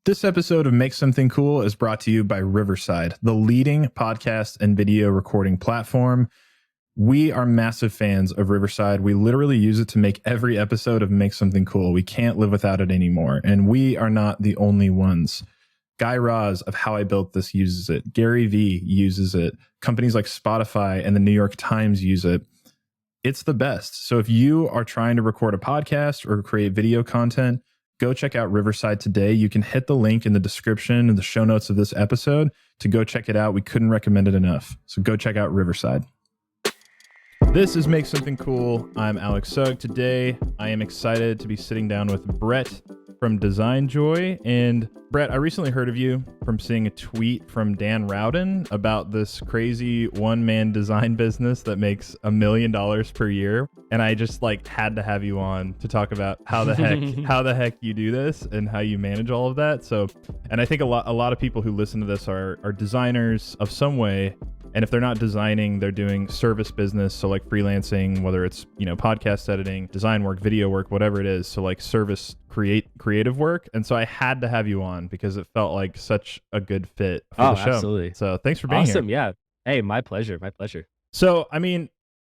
This episode of Make Something Cool is brought to you by Riverside, the leading podcast and video recording platform. We are massive fans of Riverside. We literally use it to make every episode of Make Something Cool. We can't live without it anymore. And we are not the only ones. Guy Raz of How I Built This uses it. Gary Vee uses it. Companies like Spotify and the New York Times use it. It's the best. So if you are trying to record a podcast or create video content, go check out Riverside today. You can hit the link in the description and the show notes of this episode to go check it out. We couldn't recommend it enough. So go check out Riverside. This is Make Something Cool. I'm Alex Sugg. Today, I am excited to be sitting down with Brett from DesignJoy. And Brett, I recently heard of you from seeing a tweet from Dan Rowden about this crazy one-man design business that makes $1 million per year. And I just had to have you on to talk about how the heck you do this and how you manage all of that. So, and I think a lot of people who listen to this are designers of some way. And if they're not designing, they're doing service business. So like freelancing, whether it's, podcast editing, design work, video work, whatever it is. So like service, creative work. And so I had to have you on because it felt like such a good fit for the show. Absolutely. So thanks for being here. Awesome. Yeah. Hey, my pleasure. My pleasure. So,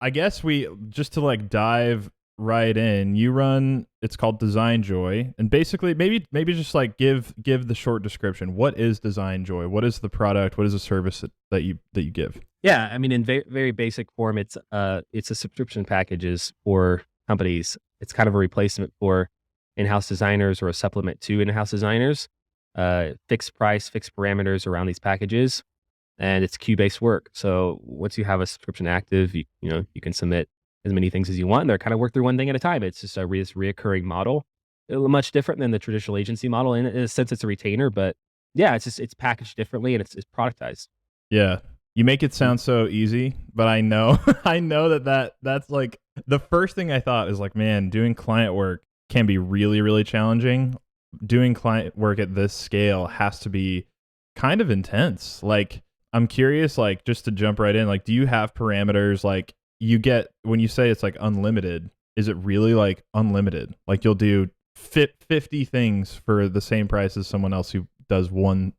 I guess we just to dive right in, it's called DesignJoy, and basically maybe just give the short description. What is DesignJoy? What is the product? What is the service that you give? Yeah, in very basic form, it's a subscription packages for companies. It's kind of a replacement for in-house designers or a supplement to in-house designers. Fixed price, fixed parameters around these packages, and it's queue-based work. So once you have a subscription active, you can submit as many things as you want, and they're kind of work through one thing at a time. It's just a reoccurring model, much different than the traditional agency model. In a sense, it's a retainer, but yeah, it's packaged differently and it's productized. Yeah, you make it sound so easy, but I know that's the first thing I thought is man, doing client work can be really, really challenging. Doing client work at this scale has to be kind of intense. I'm curious, just to jump right in, do you have parameters you get when you say it's unlimited? Is it really unlimited? You'll do 50 things for the same price as someone else who does one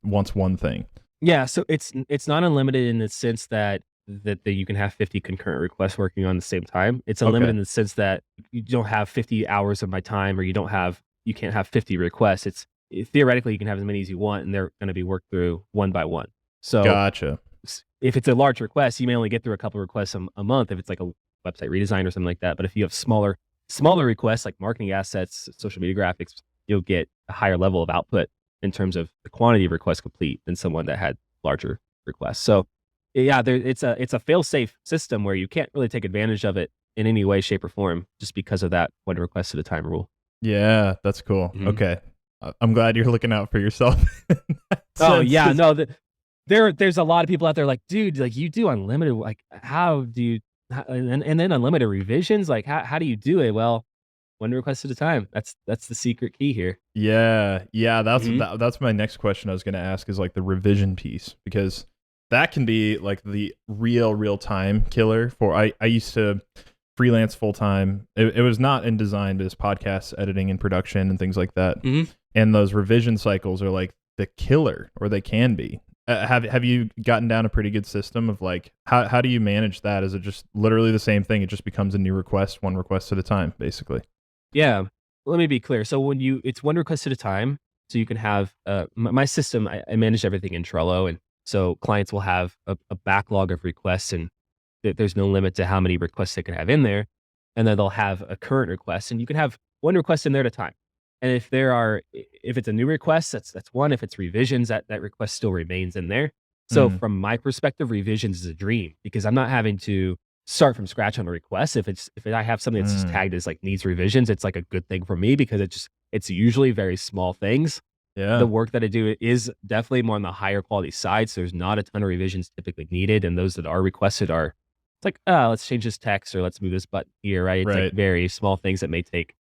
thing. Yeah, so it's not unlimited in the sense that you can have 50 concurrent requests working on the same time. It's unlimited in the sense that you don't have 50 hours of my time, or you can't have 50 requests. Theoretically you can have as many as you want, and they're going to be worked through one by one. So gotcha. If it's a large request, you may only get through a couple of requests a month if it's like a website redesign or something like that. But if you have smaller requests like marketing assets, social media graphics, you'll get a higher level of output in terms of the quantity of requests complete than someone that had larger requests. So yeah, it's a fail-safe system where you can't really take advantage of it in any way, shape, or form just because of that one request at a time rule. Yeah, that's cool. Mm-hmm. Okay. I'm glad you're looking out for yourself. Oh yeah, no, there's a lot of people out there dude, you do unlimited, how do you, and then unlimited revisions, how do you do it? Well, one request at a time. That's the secret key here. Yeah. That's my next question I was going to ask is the revision piece, because that can be the real time killer for, I used to freelance full time. It was not in design, but it's podcast editing and production and things like that. Mm-hmm. And those revision cycles are the killer, or they can be. Have you gotten down a pretty good system of how do you manage that? Is it just literally the same thing? It just becomes a new request, one request at a time, basically. Yeah. Let me be clear. So it's one request at a time. So you can have my system. I manage everything in Trello, and so clients will have a backlog of requests, and there's no limit to how many requests they can have in there. And then they'll have a current request, and you can have one request in there at a time. And if it's a new request, that's one. If it's revisions, that request still remains in there. So from my perspective, revisions is a dream because I'm not having to start from scratch on a request. If I have something that's just tagged as needs revisions, it's a good thing for me because it's usually very small things. Yeah. The work that I do is definitely more on the higher quality side. So there's not a ton of revisions typically needed. And those that are requested are, let's change this text or let's move this button here, right? It's very small things that may take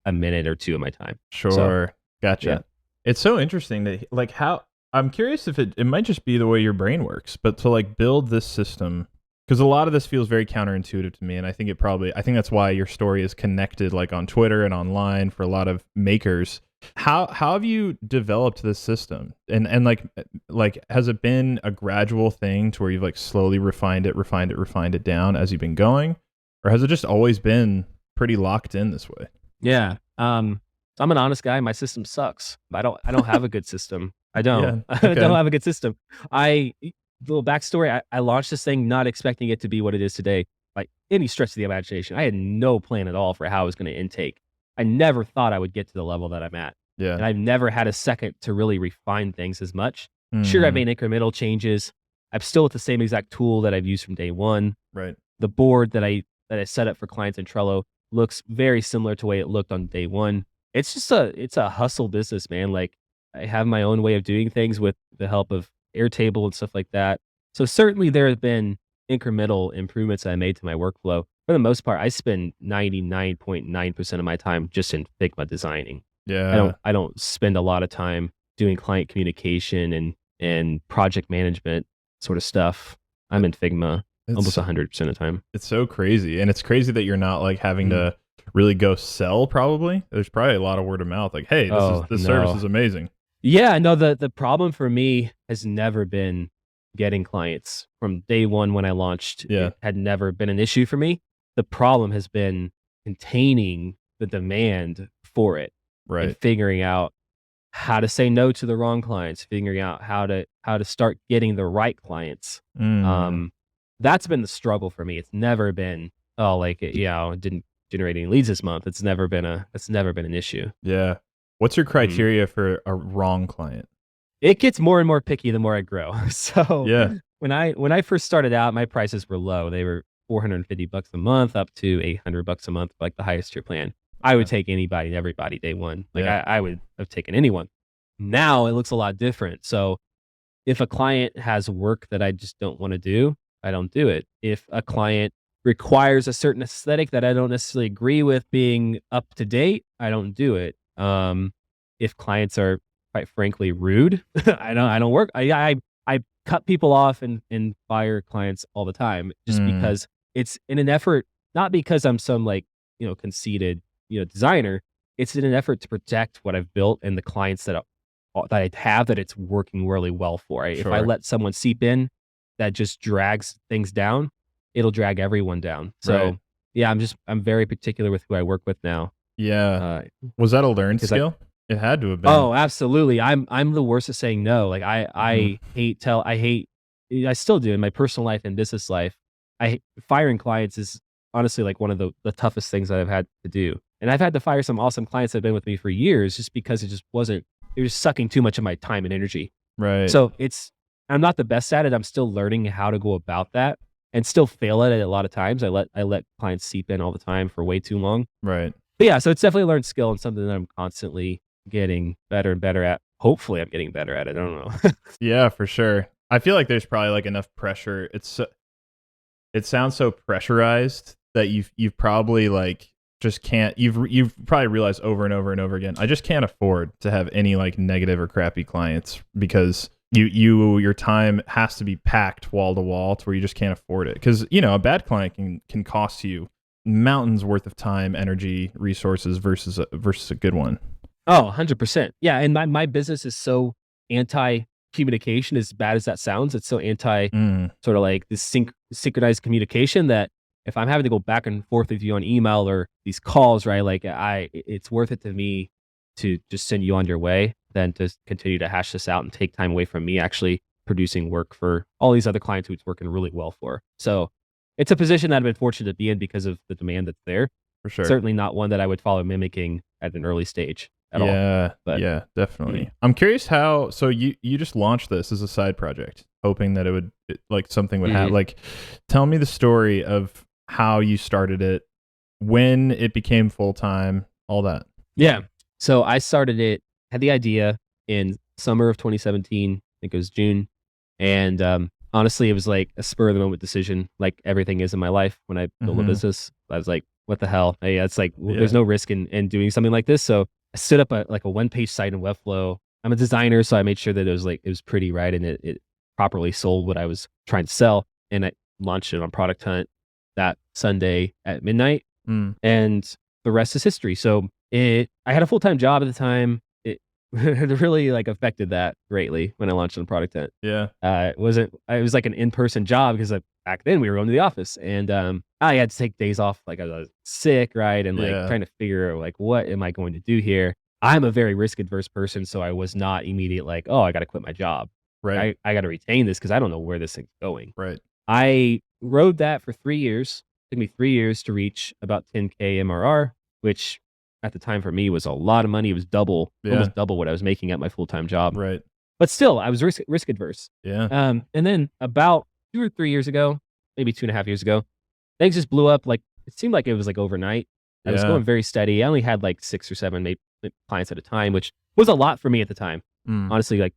a minute or two of my time. Sure. So, gotcha. Yeah. It's so interesting that how, I'm curious if it might just be the way your brain works, but to build this system, because a lot of this feels very counterintuitive to me. And I think that's why your story is connected on Twitter and online for a lot of makers, How have you developed this system? And like has it been a gradual thing to where you've like slowly refined it down as you've been going? Or has it just always been pretty locked in this way? Yeah. So I'm an honest guy. My system sucks. I don't have a good system. I don't. Yeah. I don't Okay. have a good system. I Little backstory. I launched this thing not expecting it to be what it is today, like any stretch of the imagination. I had no plan at all for how I was going to intake. I never thought I would get to the level that I'm at, Yeah. and I've never had a second to really refine things as much. Sure, I've Mm, made incremental changes. I'm still with the same exact tool that I've used from day one. right. The board that I set up for clients in Trello looks very similar to the way it looked on day one. It's a hustle business, man. Like I have my own way of doing things with the help of Airtable and stuff like that. So certainly there have been incremental improvements I made to my workflow. For the most part, I spend 99.9% of my time just in Figma designing. Yeah. I don't spend a lot of time doing client communication and project management sort of stuff. I'm in Figma almost It's 100% of the time. it's so crazy. And it's crazy that you're not like having Mm. to really go sell probably. There's probably a lot of word of mouth like, "Hey, Oh, this service no. is amazing." Yeah, no, the problem for me has never been getting clients. From day one when I launched, Yeah. it had never been an issue for me. The problem has been containing the demand for it and Right. figuring out how to say no to the wrong clients, figuring out how to start getting the right clients. Mm. Um, that's been the struggle for me. It's never been, oh, like, it didn't generate any leads this month. It's never been an issue. Yeah. What's your Mhm. criteria for a wrong client? It gets more and more picky the more I grow. So Yeah. when I first started out, my prices were low. They were $450 a month up to $800 a month, like the highest tier plan. I would Okay. take anybody and everybody day one. Like Yeah. I would have taken anyone. Now it looks a lot different. So if a client has work that I just don't want to do, I don't do it. If a client requires a certain aesthetic that I don't necessarily agree with being up to date, I don't do it. If clients are quite frankly rude, I don't work. I cut people off and fire clients all the time just Mm. because it's in an effort, not because I'm some like, conceited, designer. It's in an effort to protect what I've built and the clients that I have that it's working really well for. If I Sure. let someone seep in that just drags things down, it'll drag everyone down. Right. So yeah, I'm very particular with who I work with now. Yeah. Uh, Was that a learned because I skill? It had to have been. Oh, absolutely. I'm the worst at saying no. Like Mhm. I hate I still do in my personal life and business life. Firing clients is honestly like one of the toughest things that I've had to do. And I've had to fire some awesome clients that have been with me for years just because it was sucking too much of my time and energy. Right. So I'm not the best at it. I'm still learning how to go about that and still fail at it a lot of times. I let clients seep in all the time for way too long. Right. But yeah, so it's definitely a learned skill and something that I'm constantly getting better and better at. Hopefully I'm getting better at it. I don't know. Yeah, for sure. I feel like there's probably like enough pressure. It sounds so pressurized that you've probably like just can't you've probably realized over and over and over again, I just can't afford to have any like negative or crappy clients because your time has to be packed wall to wall to where you just can't afford it. Because a bad client can cost you mountains worth of time, energy, resources versus a good one. Oh, 100%. Yeah, and my business is so anti communication, as bad as that sounds. It's so anti Mm, sort of like this synchronized communication that if I'm having to go back and forth with you on email or these calls, right? Like it's worth it to me to just send you on your way than to continue to hash this out and take time away from me actually producing work for all these other clients who it's working really well for. So it's a position that I've been fortunate to be in because of the demand that's there. for sure. Certainly not one that I would follow mimicking at an early stage at all. Yeah, But yeah, mm, definitely. I'm curious how. So you just launched this as a side project, hoping that like something would happen. mhm. Like, tell me the story of how you started it, when it became full time, all that. Yeah. So I started it, had the idea in summer of 2017. I think it was June. And honestly, it was like a spur of the moment decision, like everything is in my life. When I build a Hmm. business, I was like, what the hell? Hey, it's like, there's Yeah. no risk in doing something like this. So I stood up like a one-page site in Webflow. I'm a designer, so I made sure that it was pretty, right? And it properly sold what I was trying to sell. And I launched it on Product Hunt that Sunday at midnight Mm, and the rest is history. So I had a full time job at the time. it really like affected that greatly when I launched on Product Tent. Yeah. It was like an in-person job because back then we were going to the office, and I had to take days off, like I was sick, right? And like Yeah. trying to figure out like what am I going to do here? I'm a very risk adverse person, so I was not immediate like, oh, I got to quit my job. Right. I got to retain this because I don't know where this thing's going. Right. I rode that for 3 years. It took me 3 years to reach about 10K MRR, which at the time for me was a lot of money. It was Yeah. almost double what I was making at my full-time job. Right. But still, I was risk adverse. Yeah. And then about 2 or 3 years ago, maybe 2.5 years ago, things just blew up. Like it seemed like it was like overnight. I was Yeah. going very steady. I only had like 6 or 7 maybe clients at a time, which was a lot for me at the time. Honestly, like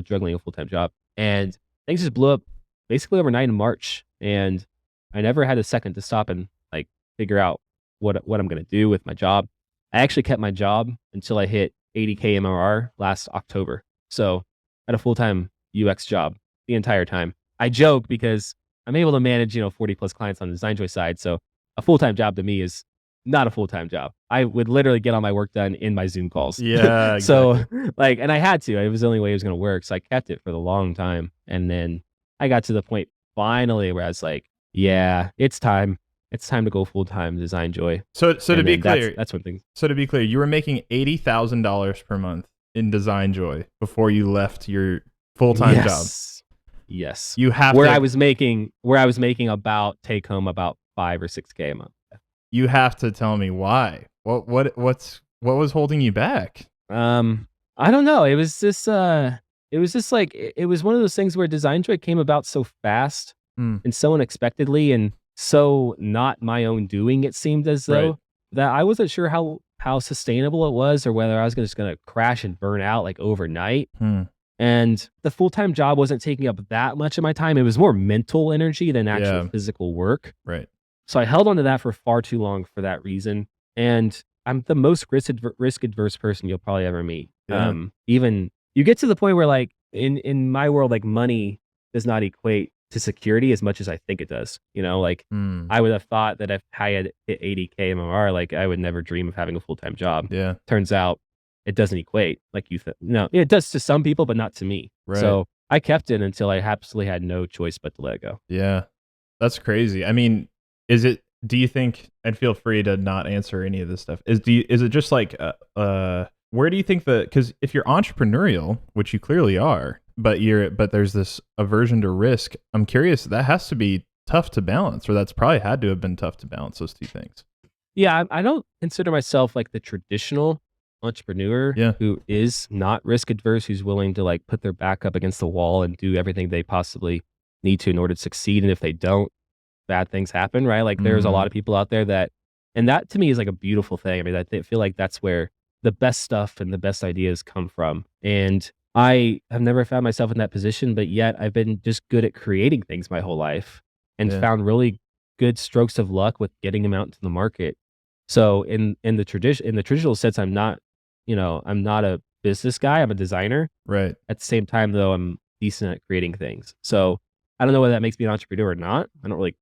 juggling a full-time job, and things just blew up basically overnight in March. And I never had a second to stop and like figure out what I'm going to do with my job. I actually kept my job until I hit 80K MRR last October. So I had a full-time UX job the entire time. I joke because I'm able to manage, 40 plus clients on the DesignJoy side. So a full-time job to me is not a full-time job. I would literally get all my work done in my Zoom calls. Yeah. Exactly. So like, and I had to, it was the only way it was going to work. So I kept it for the long time. And then I got to the point finally where I was like, yeah, it's time. It's time to go full-time DesignJoy. So to be clear, that's one thing. So to be clear, you were making $80,000 per month in DesignJoy before you left your full-time job. Yes. You have where I was making about take home about 5 or 6K a month. You have to tell me why. What was holding you back? I don't know. It was just like it was one of those things where DesignJoy came about so fast and so unexpectedly and so not my own doing, it seemed as though that I wasn't sure how sustainable it was or whether I was just going to crash and burn out like overnight. And the full-time job wasn't taking up that much of my time. It was more mental energy than actual physical work. Right. So I held on to that for far too long for that reason. And I'm the most risk adverse person you'll probably ever meet. Yeah. Even you get to the point where like in my world, like money does not equate to security as much as I think it does. Like I would have thought that if I had hit 80K MMR, like I would never dream of having a full-time job. Yeah. Turns out it doesn't equate like you think. No, it does to some people, but not to me. Right. So I kept it until I absolutely had no choice but to let it go. Yeah. That's crazy. I mean, do you think, and feel free to not answer any of this stuff, is it just like, where do you think because if you're entrepreneurial, which you clearly are, but there's this aversion to risk, I'm curious, that has to be tough to balance, or that's probably had to have been tough to balance those two things. Yeah. I don't consider myself like the traditional entrepreneur who is not risk adverse, who's willing to like put their back up against the wall and do everything they possibly need to in order to succeed. And if they don't, bad things happen, right? Like there's a lot of people out there and that to me is like a beautiful thing. I mean, I feel like that's where the best stuff and the best ideas come from. And I have never found myself in that position, but yet I've been just good at creating things my whole life and found really good strokes of luck with getting them out into the market. So in the traditional sense, I'm not a business guy. I'm a designer. Right. At the same time, though, I'm decent at creating things. So I don't know whether that makes me an entrepreneur or not. I don't really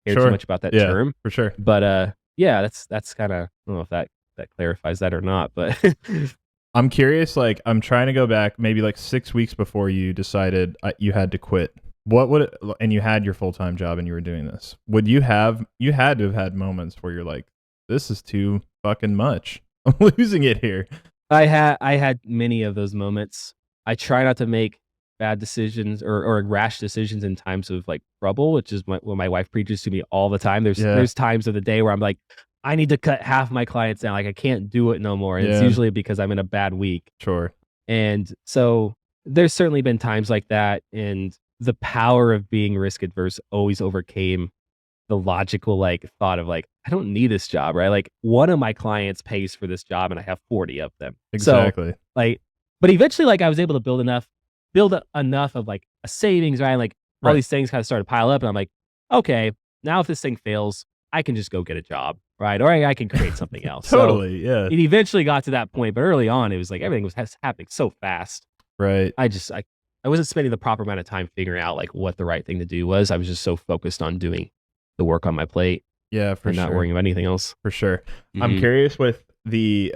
care too much about that term. For sure. But that's kind of, I don't know if that clarifies that or not, but I'm curious, like I'm trying to go back maybe like 6 weeks before you decided you had to quit. And you had your full-time job and you were doing this. You had to have had moments where you're like, this is too fucking much. I'm losing it here. I had many of those moments. I try not to make bad decisions or rash decisions in times of like trouble, which is what my wife preaches to me all the time. There's times of the day where I'm like, I need to cut half my clients down. Like I can't do it no more. And it's usually because I'm in a bad week. Sure. And so there's certainly been times like that. And the power of being risk adverse always overcame the logical like thought of like, I don't need this job, right? Like one of my clients pays for this job and I have 40 of them. Exactly. So, like, but eventually like I was able to build enough of like a savings, right? Like all these things kind of started to pile up and I'm like, okay, now if this thing fails, I can just go get a job, right? Or I can create something else. Totally. So it eventually got to that point, but early on it was like everything was happening so fast. Right. I wasn't spending the proper amount of time figuring out like what the right thing to do was. I was just so focused on doing the work on my plate. Yeah, for and sure. Not worrying about anything else. For sure. I'm curious with the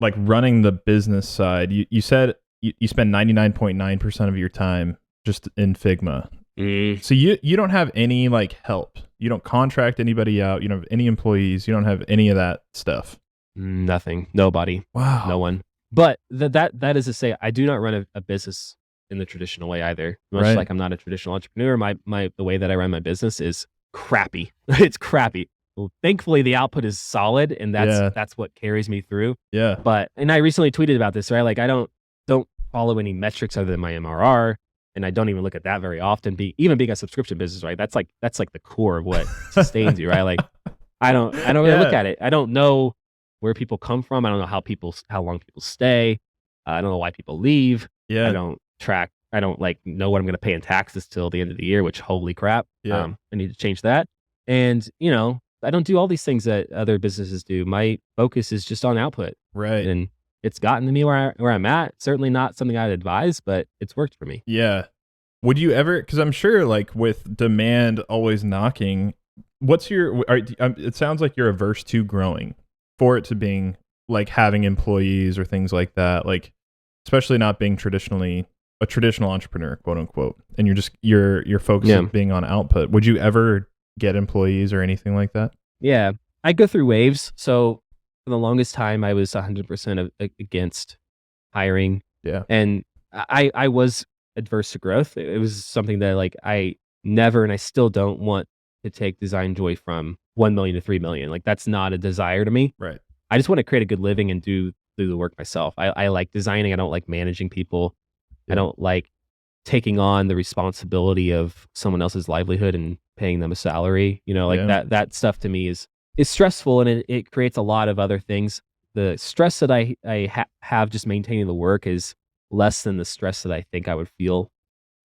like running the business side, you said you spend 99.9% of your time just in Figma. So you don't have any like help. You don't contract anybody out. You don't have any employees. You don't have any of that stuff. Nothing. Nobody. Wow. No one. But that is to say, I do not run a business in the traditional way either. Much like I'm not a traditional entrepreneur. The way that I run my business is crappy. It's crappy. Well, thankfully, the output is solid, and that's what carries me through. Yeah. And I recently tweeted about this, right? Like I don't follow any metrics other than my MRR, and I don't even look at that very often. Even being a subscription business, right? That's like the core of what sustains you, right? Like I don't really look at it. I don't know where people come from. I don't know how long people stay. I don't know why people leave. Yeah. I don't like know what I'm going to pay in taxes till the end of the year, which holy crap. Yeah. I need to change that. And I don't do all these things that other businesses do. My focus is just on output. Right. And it's gotten to me where I'm at. Certainly not something I'd advise, but it's worked for me. Yeah. Would you ever, because I'm sure like with demand always knocking, it sounds like you're averse to growing for it to being like having employees or things like that. Like, especially not being a traditional entrepreneur, quote unquote. And you're focusing being on output. Would you ever get employees or anything like that? Yeah. I go through waves. So for the longest time, I was 100% against hiring. Yeah. And I was adverse to growth. It was something that like I never, and I still don't want to take DesignJoy from 1 million to 3 million. Like that's not a desire to me. Right. I just want to create a good living and do the work myself. I like designing. I don't like managing people. Yeah. I don't like taking on the responsibility of someone else's livelihood and paying them a salary. That stuff to me is stressful, and it creates a lot of other things. The stress that I have just maintaining the work is less than the stress that I think I would feel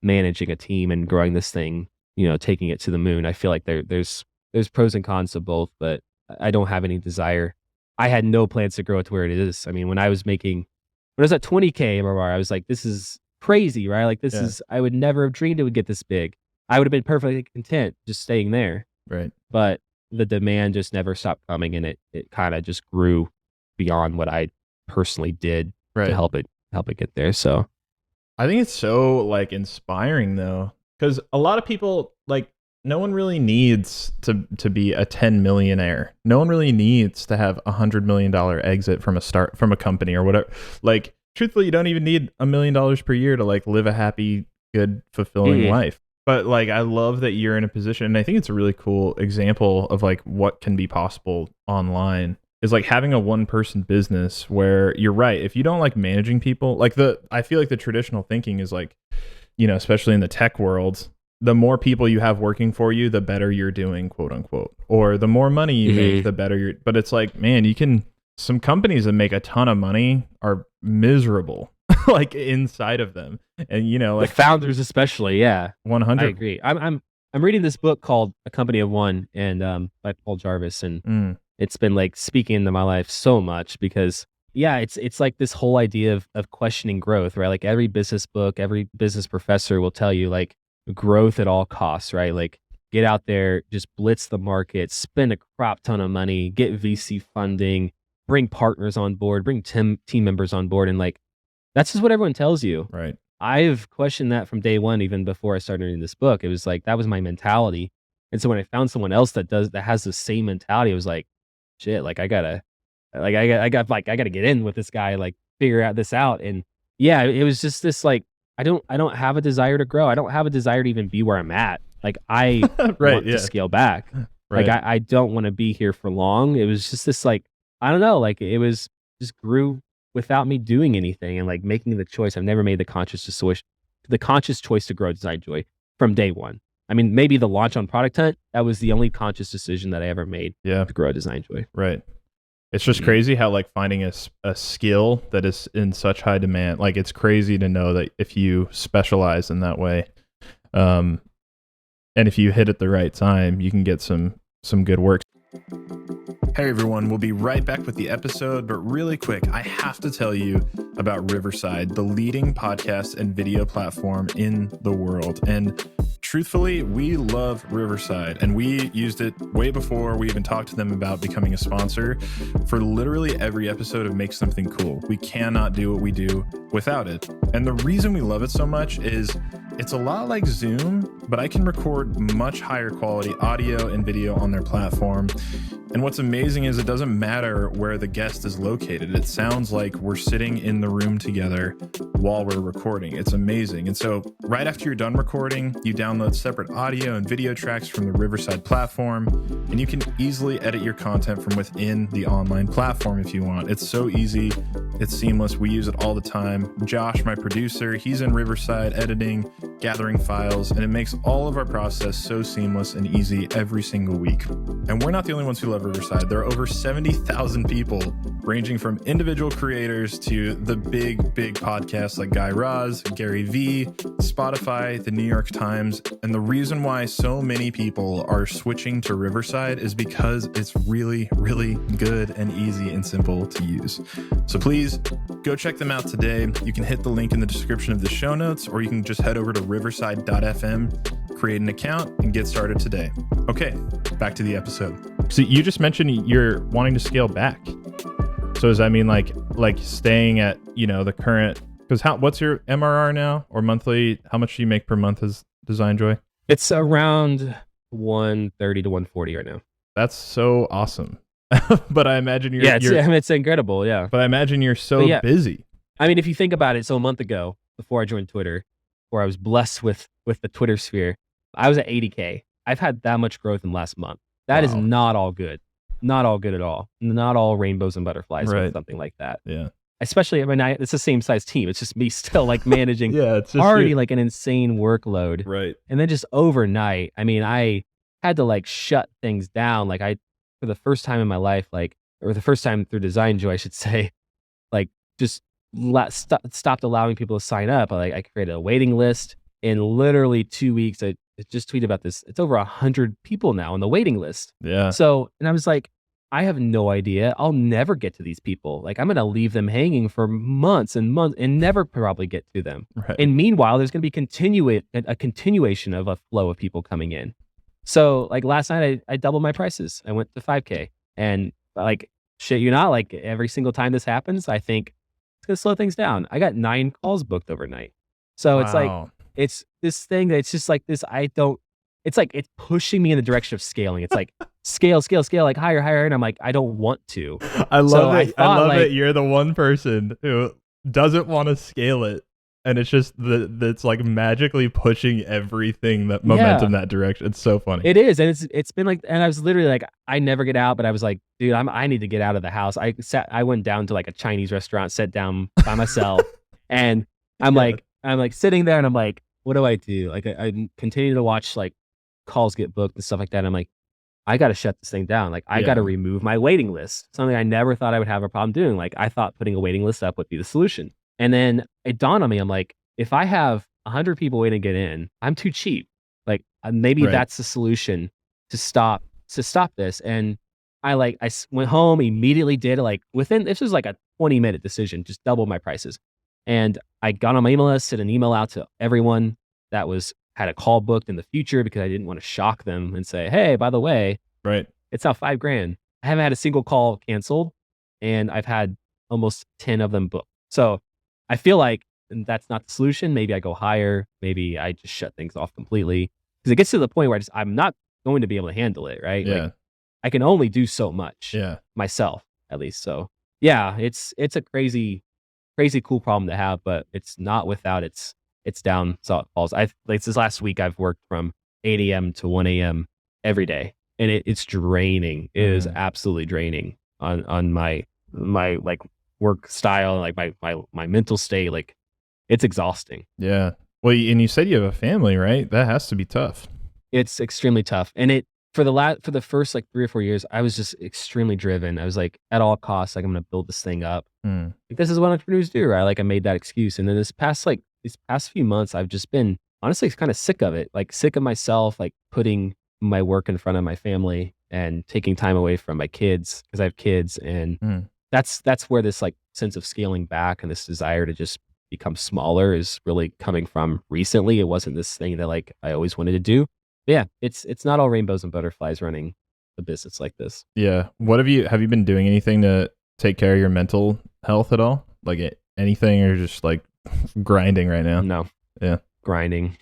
managing a team and growing this thing, taking it to the moon. I feel like there's pros and cons to both, but I don't have any desire. I had no plans to grow it to where it is. I mean, when I was at 20K MRR, I was like, this is crazy, right? Like I would never have dreamed it would get this big. I would have been perfectly content just staying there. Right. But the demand just never stopped coming, and it kind of just grew beyond what I personally did to help it get there. So I think it's so like inspiring though, because a lot of people like no one really needs to be a 10 millionaire. No one really needs to have $100 million exit from a company or whatever. Like truthfully, you don't even need $1 million per year to like live a happy, good, fulfilling life. But like, I love that you're in a position, and I think it's a really cool example of like what can be possible online is like having a one-person business where you're right. If you don't like managing people, like I feel like the traditional thinking is like, especially in the tech world, the more people you have working for you, the better you're doing, quote unquote, or the more money you make, the better but it's like, man, some companies that make a ton of money are miserable like inside of them. And like the founders especially. Yeah. 100. I agree. I'm reading this book called A Company of One and by Paul Jarvis, and it's been like speaking into my life so much because it's like this whole idea of questioning growth, right? Like every business book, every business professor will tell you like growth at all costs, right? Like get out there, just blitz the market, spend a crap ton of money, get VC funding, bring partners on board, bring team members on board. And like, that's just what everyone tells you. Right. I've questioned that from day one, even before I started reading this book. It was like, that was my mentality. And so when I found someone else that has the same mentality, I was like, shit, like I gotta get in with this guy, like figure out this out. And yeah, it was just this, like, I don't have a desire to grow. I don't have a desire to even be where I'm at. Like I want to scale back. Right. Like I don't want to be here for long. It was just this, like, I don't know, like it was just grew without me doing anything and like making the choice. I've never made the conscious choice to grow DesignJoy from day one. I mean, maybe the launch on Product Hunt, that was the only conscious decision that I ever made to grow DesignJoy. Right. It's just crazy how like finding a skill that is in such high demand, like it's crazy to know that if you specialize in that way, and if you hit at the right time, you can get some good work. Hey everyone, we'll be right back with the episode, but really quick, I have to tell you about Riverside, the leading podcast and video platform in the world. And truthfully, we love Riverside, and we used it way before we even talked to them about becoming a sponsor. For literally every episode of Make Something Cool, we cannot do what we do without it. And the reason we love it so much is it's a lot like Zoom, but I can record much higher quality audio and video on their platform. And what's amazing is it doesn't matter where the guest is located. It sounds like we're sitting in the room together while we're recording. It's amazing. And so right after you're done recording, you download separate audio and video tracks from the Riverside platform, and you can easily edit your content from within the online platform if you want. It's so easy. It's seamless. We use it all the time. Josh, my producer, he's in Riverside editing, gathering files, and it makes all of our process so seamless and easy every single week. And we're not the only ones who love Riverside. There are over 70,000 people, ranging from individual creators to the big podcasts like Guy Raz, Gary Vee, Spotify, the New York Times. And the reason why so many people are switching to Riverside is because it's really, really good and easy and simple to use. So please go check them out today. You can hit the link in the description of the show notes, or you can just head over to riverside.fm, create an account, and get started today. Okay, back to the episode. So you just mentioned you're wanting to scale back. So does that mean like staying at, the current, because what's your MRR now, or monthly? How much do you make per month as DesignJoy? It's around 130 to 140 right now. That's so awesome. But I imagine it's incredible. Yeah. But I imagine you're so busy. I mean, if you think about it, so a month ago, before I joined Twitter, where I was blessed with the Twitter sphere, I was at 80K. I've had that much growth in the last month. That is not all good. Not all good at all. Not all rainbows and butterflies or something like that. Yeah. Especially, it's the same size team. It's just me still managing it's just already an insane workload. Right. And then just overnight, I had to shut things down. For the first time in my life, or the first time through DesignJoy, I should say, just stopped allowing people to sign up. I created a waiting list. In literally 2 weeks, I just tweeted about this. It's over 100 people now on the waiting list. Yeah. So, and I was like, I have no idea. I'll never get to these people. I'm going to leave them hanging for months and months and never probably get to them. Right. And meanwhile, there's going to be a continuation of a flow of people coming in. So last night, I doubled my prices. I went to 5K, and shit, every single time this happens, I think it's going to slow things down. I got 9 calls booked overnight. So it's this thing that's just this. It's pushing me in the direction of scaling. It's scale, higher. And I'm I don't want to. I love it. I love it. You're the one person who doesn't want to scale it. And it's just that's magically pushing everything, that momentum, that direction. It's so funny. It is. And it's been and I was literally I never get out, but I was dude, I need to get out of the house. I went down to a Chinese restaurant, sat down by myself, and I'm I'm sitting there, and I'm what do I do? I continue to watch calls get booked and stuff like that. I'm I got to shut this thing down. I got to remove my waiting list, something I never thought I would have a problem doing. I thought putting a waiting list up would be the solution. And then it dawned on me, I'm if I have 100 people waiting to get in, I'm too cheap. Maybe that's the solution to stop this. And I went home, immediately did within, this was a 20-minute decision, just double my prices. And I got on my email list, sent an email out to everyone that had a call booked in the future, because I didn't want to shock them and say, hey, by the way, it's now $5,000. I haven't had a single call canceled, and I've had almost 10 of them booked. So I feel that's not the solution. Maybe I go higher. Maybe I just shut things off completely, because it gets to the point where I'm not going to be able to handle it. Right. Yeah. I can only do so much. Yeah. Myself, at least. So yeah, it's a crazy cool problem to have, but it's not without its downfalls. This last week, I've worked from 8 a.m. to 1 a.m. every day, and it's draining. It is absolutely draining on my work style, my mental state. It's exhausting. Yeah. Well, and you said you have a family, right? That has to be tough. It's extremely tough. And for the first 3 or 4 years, I was just extremely driven. I was at all costs, I'm going to build this thing up. This is what entrepreneurs do, right? I made that excuse. And then these past few months, I've just been honestly kind of sick of it, sick of myself, putting my work in front of my family and taking time away from my kids because I have kids. And that's where this like sense of scaling back and this desire to just become smaller is really coming from recently. It wasn't this thing that like I always wanted to do. But yeah, it's not all rainbows and butterflies running a business like this. Yeah. What have you been doing anything to take care of your mental health at all? Like anything, or just like grinding right now? No. Yeah. Grinding.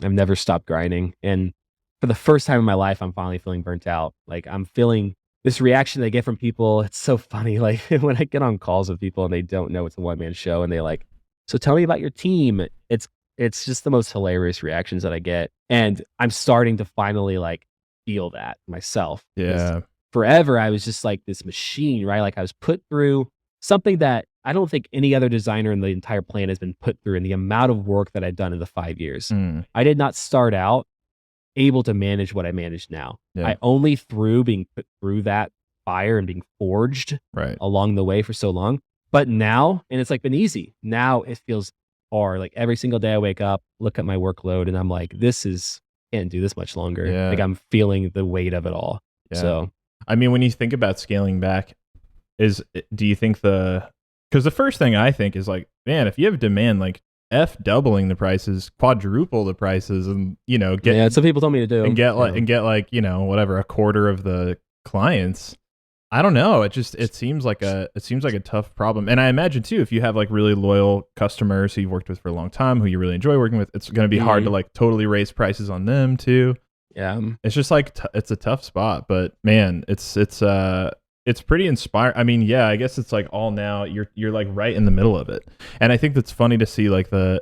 I've never stopped grinding. And for the first time in my life, I'm finally feeling burnt out. Like I'm feeling this reaction they get from people. It's so funny. Like when I get on calls with people and they don't know it's a one-man show and they like, so tell me about your team. It's just the most hilarious reactions that I get. And I'm starting to finally like feel that myself. Yeah. Forever, I was just like this machine, right? Like I was put through something that I don't think any other designer in the entire planet has been put through in the amount of work that I've done in the 5 years. I did not start out able to manage what I manage now. Yeah. I only through being put through that fire and being forged along the way for so long. But now, and it's like been easy. Now it feels hard. Like every single day I wake up, look at my workload, and I'm like, can't do this much longer. Yeah. Like I'm feeling the weight of it all. Yeah. So, I mean, when you think about scaling back, do you think because the first thing I think is like, man, if you have demand, like doubling the prices, quadruple the prices, and get some people told me to do and get like whatever, a quarter of the clients. I don't know. It seems like a tough problem. And I imagine too, if you have like really loyal customers who you've worked with for a long time, who you really enjoy working with, it's going to be hard to like totally raise prices on them too. Yeah. It's just like, it's a tough spot, but man, it's pretty inspiring. I mean, yeah, I guess it's like all now you're like right in the middle of it. And I think that's funny to see like the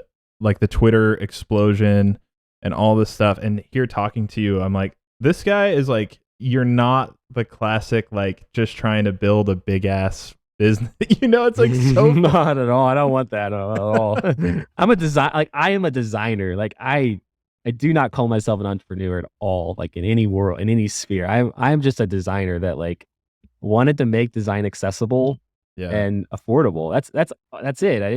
Twitter explosion and all this stuff. And here talking to you, I'm like, this guy is like, you're not the classic, like just trying to build a big ass business. It's like so not at all. I don't want that at all. I am a designer. Like I do not call myself an entrepreneur at all. Like in any world, in any sphere, I'm just a designer that like wanted to make design accessible and affordable. That's it. I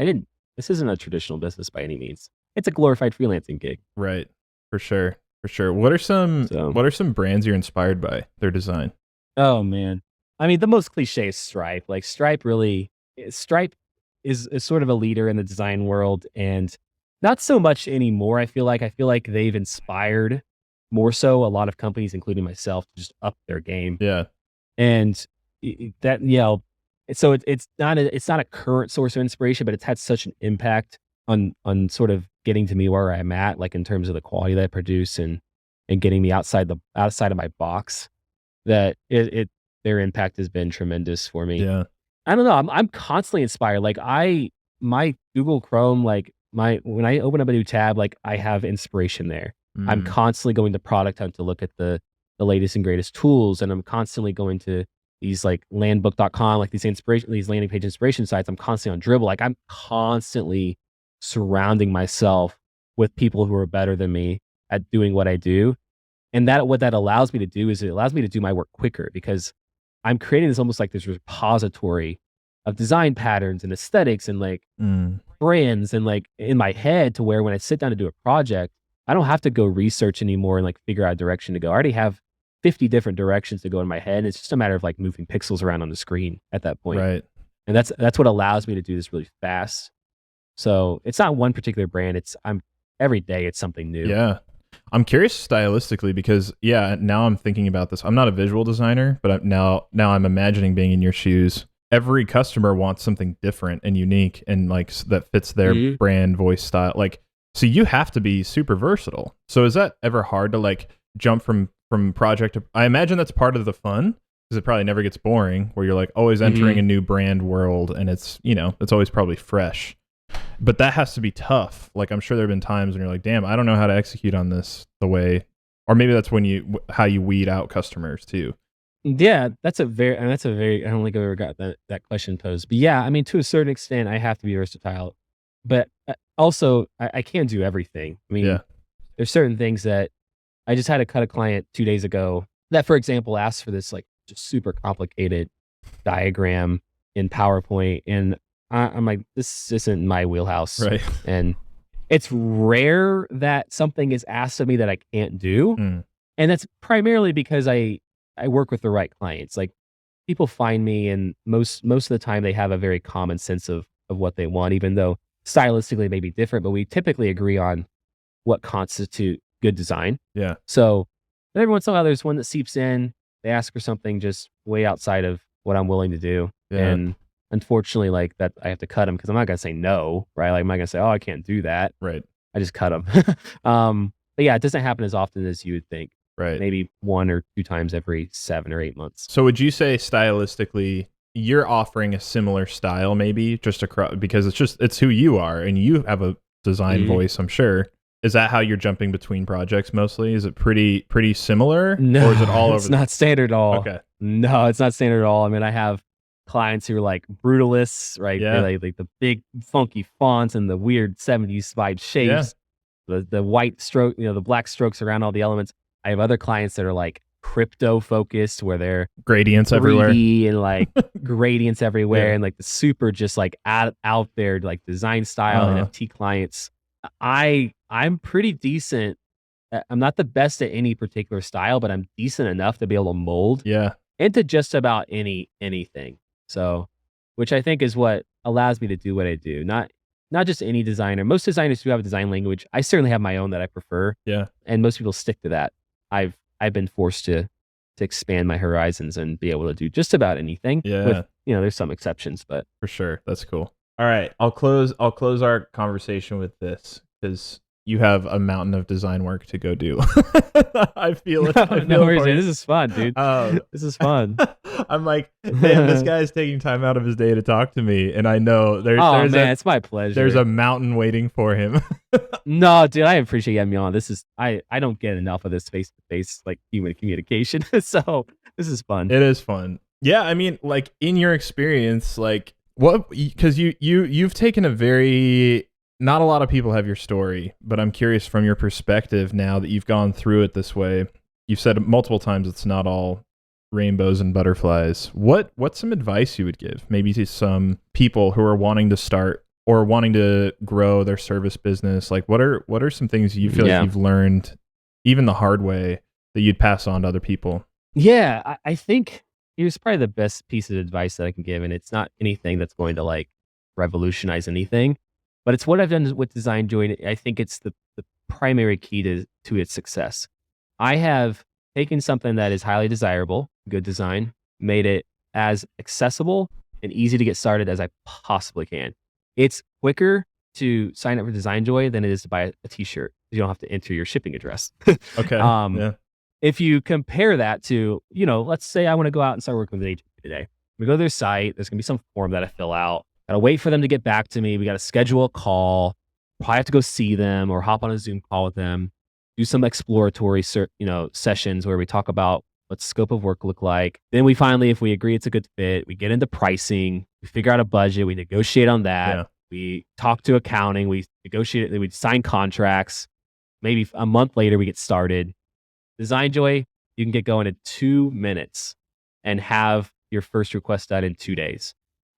didn't. This isn't a traditional business by any means. It's a glorified freelancing gig. Right. For sure. What are some brands you're inspired by their design? Oh man. I mean, the most cliche is Stripe. Like Stripe is sort of a leader in the design world, and not so much anymore. I feel like they've inspired more so a lot of companies, including myself, to just up their game. Yeah. And so it's not a current source of inspiration, but it's had such an impact on sort of getting to me where I'm at, like in terms of the quality that I produce and getting me outside of my box, that their impact has been tremendous for me. Yeah. I don't know. I'm constantly inspired. Like my Google Chrome, like when I open up a new tab, like I have inspiration there. I'm constantly going to Product Hunt to look at the latest and greatest tools. And I'm constantly going to these like landbook.com, like these landing page inspiration sites. I'm constantly on Dribbble. Like I'm constantly surrounding myself with people who are better than me at doing what I do. And what that allows me to do is it allows me to do my work quicker, because I'm creating this almost like this repository of design patterns and aesthetics and like brands and like in my head, to where when I sit down to do a project, I don't have to go research anymore and like figure out a direction to go. I already have 50 different directions to go in my head. And it's just a matter of like moving pixels around on the screen at that point. Right. And that's what allows me to do this really fast. So it's not one particular brand. Every day it's something new. Yeah. I'm curious stylistically, because now I'm thinking about this. I'm not a visual designer, but now I'm imagining being in your shoes. Every customer wants something different and unique and like that fits their brand, voice, style. Like, so you have to be super versatile. So is that ever hard to like jump from project to, I imagine that's part of the fun, because it probably never gets boring, where you're like always entering a new brand world, and it's always probably fresh. But that has to be tough. Like, I'm sure there have been times when you're like, damn, I don't know how to execute on this the way, or maybe that's how you weed out customers too. Yeah, that's a very, I don't think I've ever got that question posed. But yeah, I mean, to a certain extent, I have to be versatile. But also, I can't do everything. I mean, there's certain things that I just had to cut a client 2 days ago that, for example, asked for this like just super complicated diagram in PowerPoint. And I'm like, this isn't my wheelhouse. Right. And it's rare that something is asked of me that I can't do. And that's primarily because I I work with the right clients. Like people find me, and most of the time they have a very common sense of what they want, even though stylistically it may be different. But we typically agree on what constitute good design. Yeah. So every once in a while, there's one that seeps in. They ask for something just way outside of what I'm willing to do, Yeah. and unfortunately, like that, I have to cut them because I'm not gonna say no, right? Like I'm not gonna say, oh, I can't do that. Right. I just cut them. But yeah, it doesn't happen as often as you would think. Right. Maybe 1 or 2 times every 7 or 8 months. So would you say stylistically you're offering a similar style, maybe just across, because it's who you are and you have a design voice, I'm sure. Is that how you're jumping between projects mostly? Is it pretty similar? No, or is it all over? It's not standard at all. Okay. No, it's not standard at all. I mean, I have clients who are like brutalists, right? Yeah. They like the big funky fonts and the weird 70s vibe shapes, the white stroke, the black strokes around all the elements. I have other clients that are like crypto focused, where they're Gradients everywhere 3D and like gradients everywhere, and like the super just like out there like design style NFT clients. I'm pretty decent. I'm not the best at any particular style, but I'm decent enough to be able to mold into just about anything. So, which I think is what allows me to do what I do. Not just any designer. Most designers do have a design language. I certainly have my own that I prefer. Yeah. And most people stick to that. I've been forced to expand my horizons and be able to do just about anything. Yeah. With, there's some exceptions, but for sure. That's cool. All right. I'll close our conversation with this, because you have a mountain of design work to go do. I feel it. No worries, dude. This is fun, dude. This is fun. I'm like, man, this guy's taking time out of his day to talk to me, and I know it's my pleasure. There's a mountain waiting for him. No, dude, I appreciate you having me on. This is I don't get enough of this face-to-face like human communication, so this is fun. It is fun. Yeah, I mean, like in your experience, like what? Because you've taken a very, not a lot of people have your story, but I'm curious from your perspective now that you've gone through it this way. You've said multiple times it's not all rainbows and butterflies. What's some advice you would give maybe to some people who are wanting to start or wanting to grow their service business? Like what are some things you feel like you've learned even the hard way that you'd pass on to other people? Yeah, I think here's probably the best piece of advice that I can give, and it's not anything that's going to like revolutionize anything. But it's what I've done with DesignJoy. I think it's the primary key to its success. I have taken something that is highly desirable, good design, made it as accessible and easy to get started as I possibly can. It's quicker to sign up for DesignJoy than it is to buy a t-shirt. You don't have to enter your shipping address. Okay. If you compare that to, let's say I want to go out and start working with an agency today. We go to their site. There's going to be some form that I fill out. Gotta wait for them to get back to me. We gotta schedule a call. Probably have to go see them or hop on a Zoom call with them. Do some exploratory, sessions where we talk about what scope of work look like. Then we finally, if we agree it's a good fit, we get into pricing. We figure out a budget. We negotiate on that. Yeah. We talk to accounting. We negotiate. We sign contracts. Maybe a month later, we get started. DesignJoy, you can get going in 2 minutes and have your first request done in 2 days.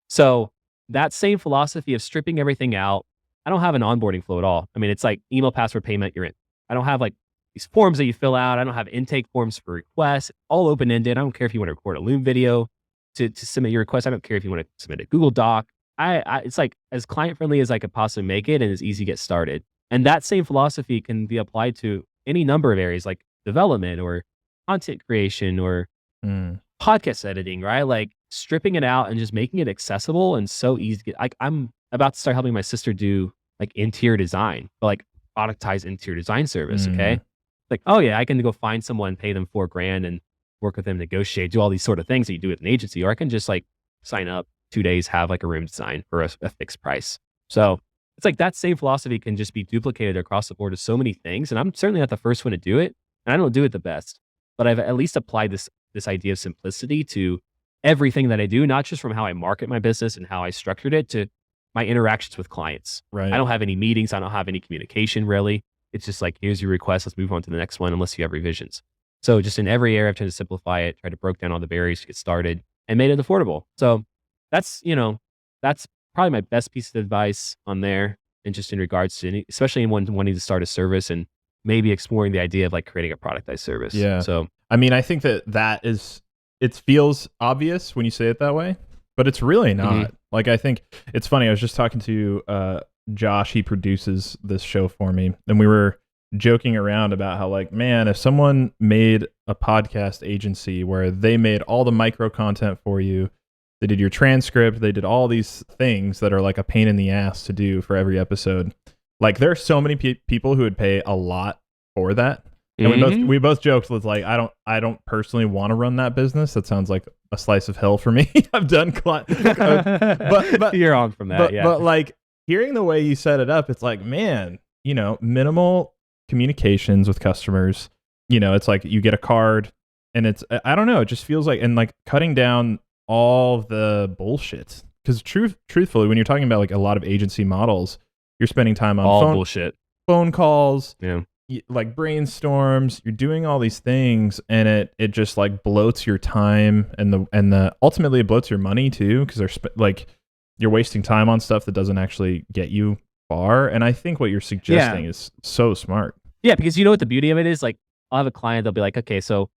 So that same philosophy of stripping everything out, I don't have an onboarding flow at all. I mean, it's like email, password, payment, you're in. I don't have like these forms that you fill out. I don't have intake forms for requests, all open-ended. I don't care if you want to record a Loom video to submit your request. I don't care if you want to submit a Google Doc. It's like as client-friendly as I could possibly make it and as easy to get started. And that same philosophy can be applied to any number of areas like development or content creation or podcast editing, right? Like stripping it out and just making it accessible and so easy to get. Like I'm about to start helping my sister do like interior design, but like productized interior design service. Okay. Like, oh yeah, I can go find someone, pay them $4,000 and work with them, negotiate, do all these sort of things that you do with an agency, or I can just like sign up 2 days, have like a room design for a fixed price. So it's like that same philosophy can just be duplicated across the board to so many things. And I'm certainly not the first one to do it. And I don't do it the best, but I've at least applied this idea of simplicity to everything that I do, not just from how I market my business and how I structured it to my interactions with clients. Right. I don't have any meetings. I don't have any communication really. It's just like, here's your request. Let's move on to the next one unless you have revisions. So just in every area, I've tried to simplify it, try to break down all the barriers to get started and made it affordable. So that's probably my best piece of advice on there. And just in regards to, especially in wanting to start a service and maybe exploring the idea of like creating a productized service. Yeah. So I mean, I think that is, it feels obvious when you say it that way, but it's really not. Like, I think it's funny. I was just talking to Josh. He produces this show for me, and we were joking around about how, like, man, if someone made a podcast agency where they made all the micro content for you, they did your transcript, they did all these things that are like a pain in the ass to do for every episode. Like, there are so many people who would pay a lot for that. And we both joked with, like, I don't personally want to run that business. That sounds like a slice of hell for me. I've done but you're on from that. But like, hearing the way you set it up, it's like, man, you know, minimal communications with customers. You know, it's like you get a card, and it's, I don't know, it just feels like, and like cutting down all the bullshit. Because truthfully, when you're talking about like a lot of agency models, you're spending time on bullshit, phone calls, yeah, like brainstorms. You're doing all these things, and it just like bloats your time, and the ultimately it bloats your money too, because they're like, you're wasting time on stuff that doesn't actually get you far. And I think what you're suggesting is so smart. Yeah, because you know what the beauty of it is? Like, I'll have a client, they'll be like, okay, so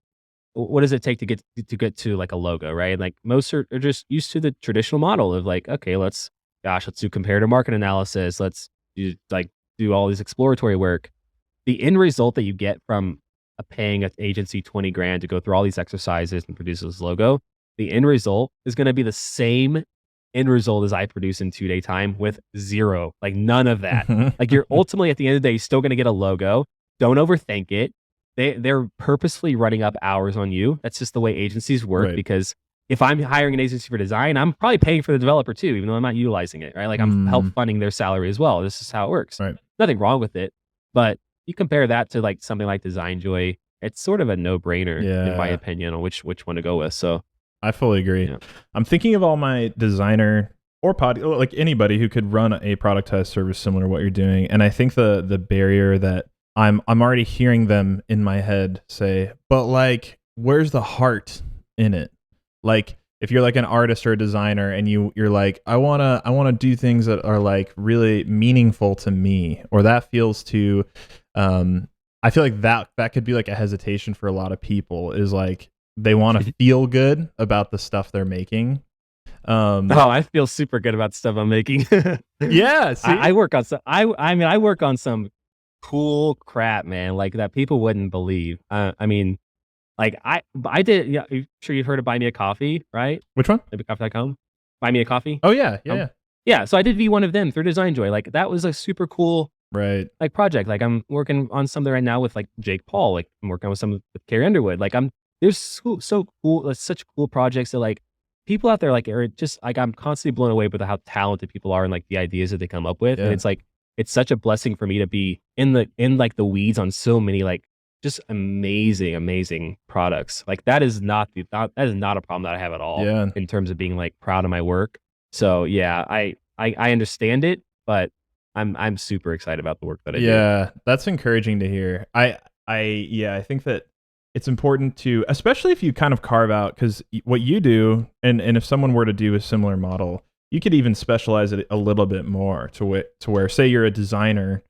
what does it take to get to like a logo, right? Like, most are just used to the traditional model of like, okay, let's do comparative market analysis. Let's do all this exploratory work. The end result that you get from paying an agency $20,000 to go through all these exercises and produce this logo, the end result is going to be the same end result as I produce in 2-day time with zero, like none of that. Like, you're ultimately at the end of the day still going to get a logo. Don't overthink it. They're purposefully running up hours on you. That's just the way agencies work. Right. Because if I'm hiring an agency for design, I'm probably paying for the developer too, even though I'm not utilizing it, right? Like, I'm help funding their salary as well. This is how it works. Right. Nothing wrong with it, but you compare that to like something like DesignJoy, it's sort of a no-brainer in my opinion on which one to go with. So I fully agree. Yeah. I'm thinking of all my designer or like anybody who could run a productized service similar to what you're doing, and I think the barrier that I'm already hearing them in my head say, but like, where's the heart in it? Like, if you're like an artist or a designer, and you're like, I wanna do things that are like really meaningful to me, or that feels too. I feel like that could be like a hesitation for a lot of people, is like, they want to feel good about the stuff they're making. I feel super good about the stuff I'm making. Yeah, see? I work on some. I work on some cool crap, man. Like, that people wouldn't believe. I mean, like, I did. Yeah, I'm sure you've heard of Buy Me a Coffee, right? Which one? Coffee.com. Buy Me a Coffee. Oh yeah. Yeah. So I did V1 of them through DesignJoy. Like, that was a super cool. Right. Like, project. Like, I'm working on something right now with like Jake Paul. Like, I'm working with some with Carrie Underwood. Like, there's so cool. Like, such cool projects that like people out there like are just like, I'm constantly blown away with how talented people are and like the ideas that they come up with. Yeah. And it's like, it's such a blessing for me to be in like the weeds on so many like just amazing products. Like, that is not a problem that I have at all. Yeah. In terms of being like proud of my work. So yeah, I understand it, but I'm super excited about the work that I do. Yeah, that's encouraging to hear. I think that it's important to, especially if you kind of carve out, because what you do, and if someone were to do a similar model, you could even specialize it a little bit more to where, say you're a designer,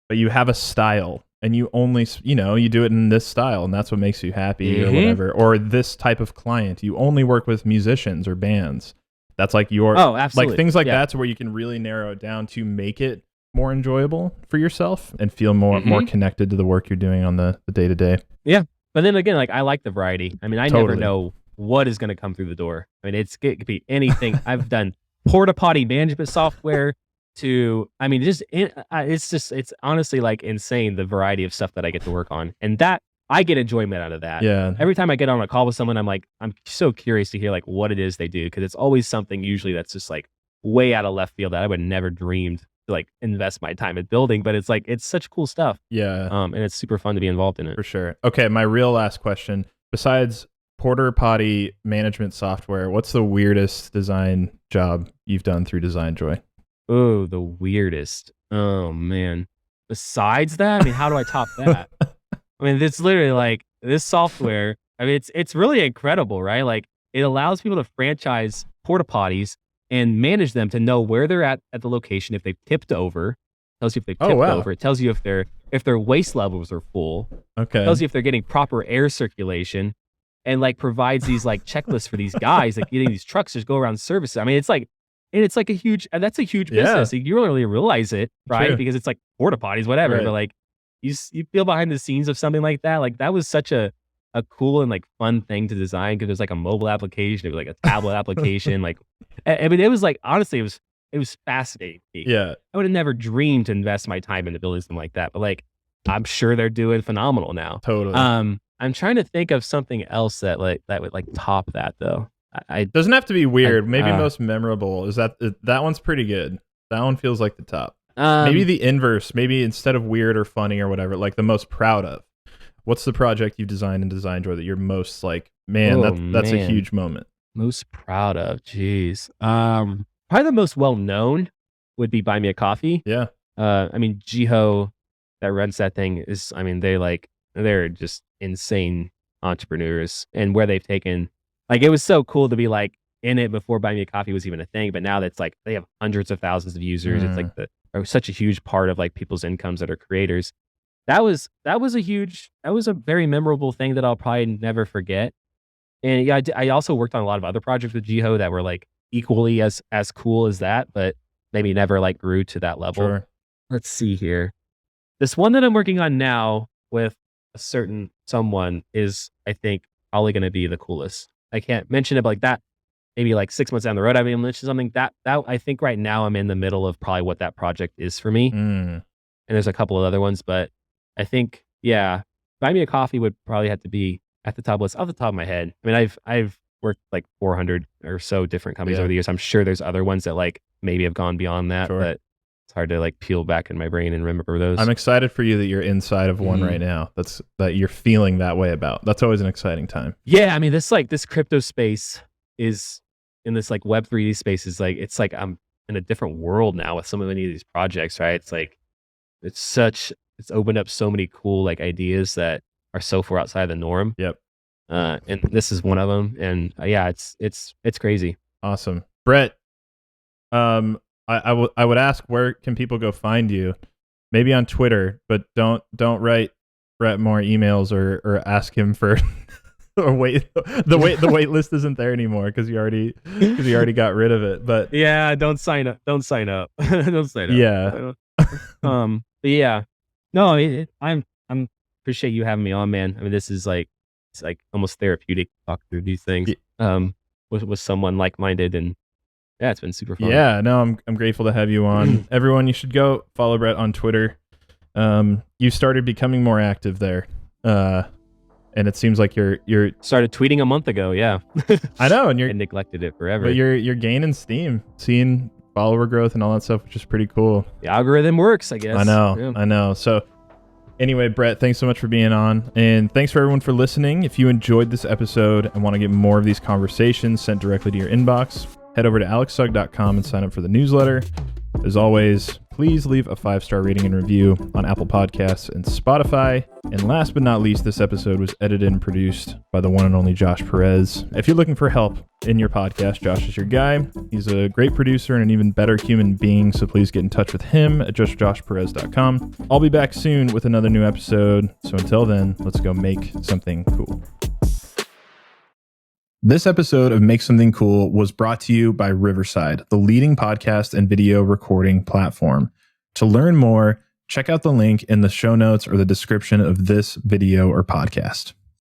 but you have a style, and you only, you do it in this style, and that's what makes you happy, or whatever. Or this type of client, you only work with musicians or bands. That's like absolutely. Like things like that, to where you can really narrow it down to make it more enjoyable for yourself and feel more connected to the work you're doing on the day to day. Yeah. But then again, like, I like the variety. I mean, I never know what is going to come through the door. I mean, it could be anything. I've done porta potty management software to, I mean, it's honestly like insane, the variety of stuff that I get to work on. And that I get enjoyment out of that. Yeah. Every time I get on a call with someone, I'm so curious to hear like what it is they do. Cause it's always something usually that's just like way out of left field that I would never dreamed to like invest my time at building, but it's like, it's such cool stuff. Yeah. And it's super fun to be involved in it. For sure. Okay. My real last question, besides porta potty management software, what's the weirdest design job you've done through DesignJoy? Oh, the weirdest. Oh man. Besides that, I mean, how do I top that? I mean, it's literally like this software. I mean, it's really incredible, right? Like, it allows people to franchise porta potties and manage them to know where they're at the location. If they've tipped over, tells you if they've tipped over. It tells you if they're if their waste levels are full. Okay. Tells you if they're getting proper air circulation, and like provides these like checklists for these guys like getting these trucks just go around services. I mean, it's like a huge, and that's a huge business. You don't really realize it, right? True. Because it's like porta potties, whatever. Right. But like you feel behind the scenes of something like that. Like that was such a cool and like fun thing to design, because there's like a mobile application, it was like a tablet application. Like, I mean, it was like, honestly, it was fascinating to me. Yeah. I would have never dreamed to invest my time into building something like that, but like, I'm sure they're doing phenomenal now. Totally. I'm trying to think of something else that would like top that though. I doesn't have to be weird. Maybe most memorable is that one's pretty good. That one feels like the top. Maybe the inverse. Maybe instead of weird or funny or whatever, like the most proud of. What's the project you've designed in DesignJoy that you're most like, man, that's a huge moment? Most proud of, jeez. Probably the most well known would be Buy Me a Coffee. Yeah. I mean, Jiho that runs that thing is, I mean, they're just insane entrepreneurs, and where they've taken, like, it was so cool to be like in it before Buy Me a Coffee was even a thing, but now that's like they have hundreds of thousands of users. It's like such a huge part of like people's incomes that are creators. That was a very memorable thing that I'll probably never forget. And yeah, I also worked on a lot of other projects with Jiho that were like equally as cool as that, but maybe never like grew to that level. Sure. Let's see here. This one that I'm working on now with a certain someone is, I think, probably going to be the coolest. I can't mention it, but like that, maybe like 6 months down the road, I mean, mention something that I think right now I'm in the middle of probably what that project is for me. And there's a couple of other ones, but I think, yeah, Buy Me a Coffee would probably have to be at the top list off the top of my head. I mean, I've worked like 400 or so different companies over the years. I'm sure there's other ones that like maybe have gone beyond that, but it's hard to like peel back in my brain and remember those. I'm excited for you that you're inside of one right now. That you're feeling that way about. That's always an exciting time. Yeah, I mean, this crypto space is in this like Web 3D space is like, it's like I'm in a different world now with so many of these projects, right? It's like it's opened up so many cool like ideas that are so far outside the norm. Yep. And this is one of them. And yeah, it's crazy. Awesome. Brett, I would ask, where can people go find you? Maybe on Twitter, but don't write Brett more emails or ask him for or wait. The wait list isn't there anymore because you already got rid of it. But yeah, don't sign up. Don't sign up. Yeah. But yeah, no, I'm appreciate you having me on, man. I mean, this is like, it's like almost therapeutic to talk through these things with someone like-minded, and yeah, it's been super fun. Yeah, no, I'm grateful to have you on. Everyone, you should go follow Brett on Twitter. You started becoming more active there, and it seems like you're started tweeting a month ago. Yeah, I know, and I neglected it forever. But you're gaining steam, seeing follower growth and all that stuff, which is pretty cool. The algorithm works, I guess. I know. So anyway, Brett, thanks so much for being on, and thanks for everyone for listening. If you enjoyed this episode and want to get more of these conversations sent directly to your inbox, head over to alexsugg.com and sign up for the newsletter. As always, please leave a 5-star rating and review on Apple Podcasts and Spotify. And last but not least, this episode was edited and produced by the one and only Josh Perez. If you're looking for help in your podcast, Josh is your guy. He's a great producer and an even better human being, so please get in touch with him at justjoshperez.com. I'll be back soon with another new episode, so until then, let's go make something cool. This episode of Make Something Cool was brought to you by Riverside, the leading podcast and video recording platform. To learn more, check out the link in the show notes or the description of this video or podcast.